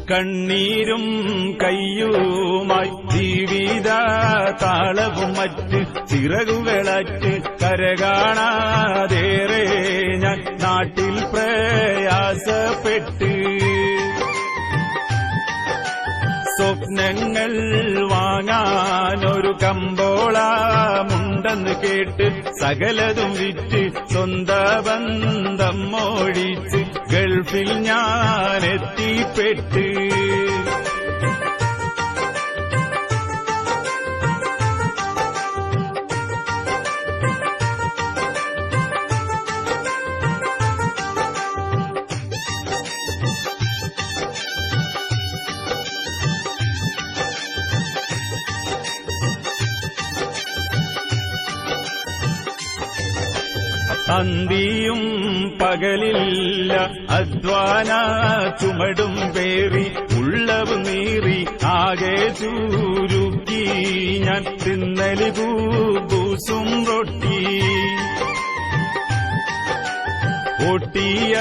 കണ്ണീരും കയ്യുമായി ജീവിത താളവും മറ്റ് ചിറകുകളറ്റ് കരകാണാതേറെ ഞാൻ നാട്ടിൽ പ്രയാസപ്പെട്ട് സ്വപ്നങ്ങൾ വാങ്ങാനൊരു കമ്പോളമുണ്ടെന്ന് കേട്ട് സകലതും വിറ്റ് സ്വന്ത ബന്ധം മോടിച്ച് ഗൾഫിൽ ഞാൻ എത്തിപ്പെട്ട് അന്തിയും പകലില്ല അധ്വാന ചുമടും പേറി ഉള്ളവ് നീറി ആകെ ചൂരുക്കി ഞാൻ തിന്നല് കൂബൂസും റൊട്ടി ഒട്ടിയ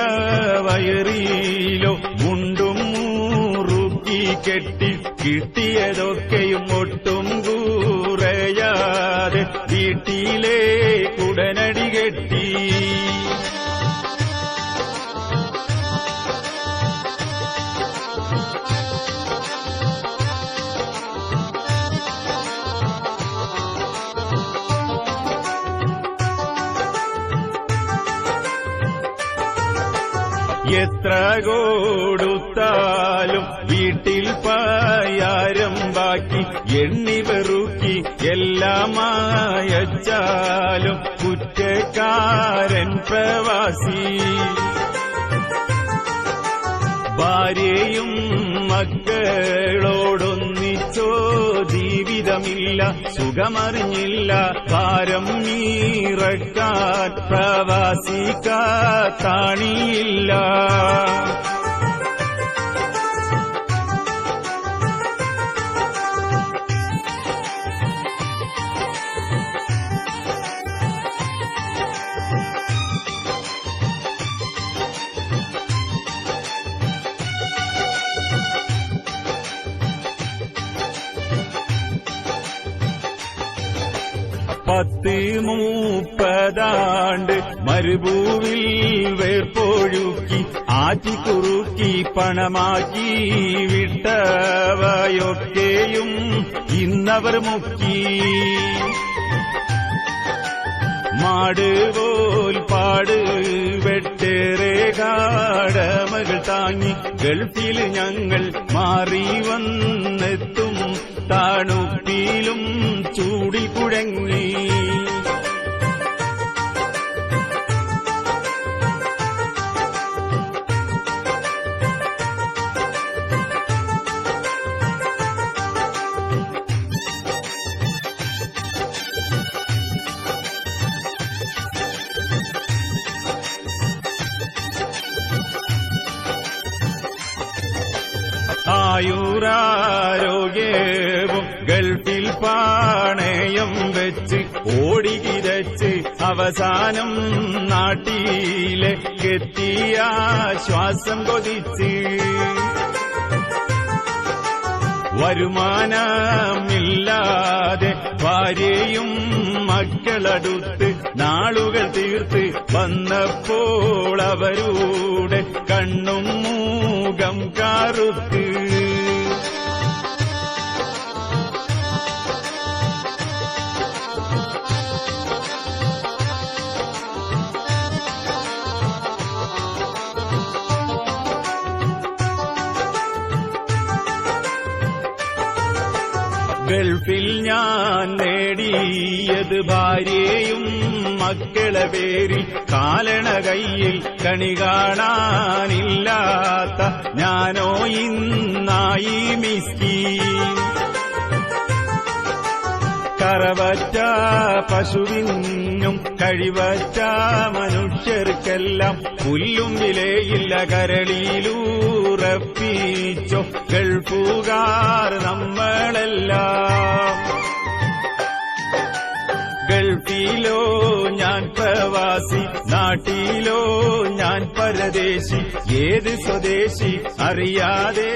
വയറിയിലോ മുണ്ടും മുറുക്കി കെട്ടി കിട്ടിയതൊക്കെയും ഒട്ടും കൂറയാതെ വീട്ടിലെ ഉടനടി കെട്ടി എത്ര കൊടുത്താലും വീട്ടിൽ പായാരം ബാക്കി എണ്ണി വെറുക്കി എല്ലാം അയച്ചാലും കുറ്റക്കാരൻ പ്രവാസി ഭാര്യയും മക്കളോടൊന്നിച്ചോ ജീവിതമില്ല സുഖമറിഞ്ഞില്ല ഭാരം നീറക്കാൻ പ്രവാസിക്കാണിയില്ല പത്ത് 30 മരുഭൂവിൽ വേർപ്പൊഴുക്കി ആറ്റിക്കുറുക്കി പണമാക്കി വിട്ടവയൊക്കെയും ഇന്നവർ മുക്കി മാടുപോൽ പാട് വെട്ടേറെ കാടമകൾ താങ്ങി ഗൾഫിൽ ഞങ്ങൾ മാറി വന്നെത്തും തണുപ്പിലും ചൂടിൽ കുഴങ്ങി ആയുരാരോഗ്യവും ഗൾഫിൽ പാണയം വെച്ച് ഓടികിരച്ച് അവസാനം നാട്ടിലേക്കെത്തിയ ശ്വാസം കൊതിച്ച് വരുമാനമില്ലാതെ ഭാര്യയും മക്കളടുത്ത് നാളുകൾ തീർത്ത് വന്നപ്പോൾ അവരുടെ കണ്ണും മൂകം കറുത്ത് ഗൾഫിൽ ഞാൻ നേടിയത് ഭാര്യയും മക്കളെ പേരിൽ കാലണ കയ്യിൽ കണി കാണാനില്ലാത്ത ഞാനോ ഇന്നായി മിസ്കീൻ കറവറ്റ പശുവിനും കഴിവറ്റ മനുഷ്യർക്കെല്ലാം പുല്ലും വിലയില്ല കരളിയിലൂറപ്പിച്ചോ ഗൾഫുകാർ നമ്മളെല്ലാം ഗൾഫിലോ ഞാൻ പ്രവാസി നാട്ടിൽ നാട്ടിലോ ഞാൻ പരദേശി, ഏത് സ്വദേശി അറിയാതെ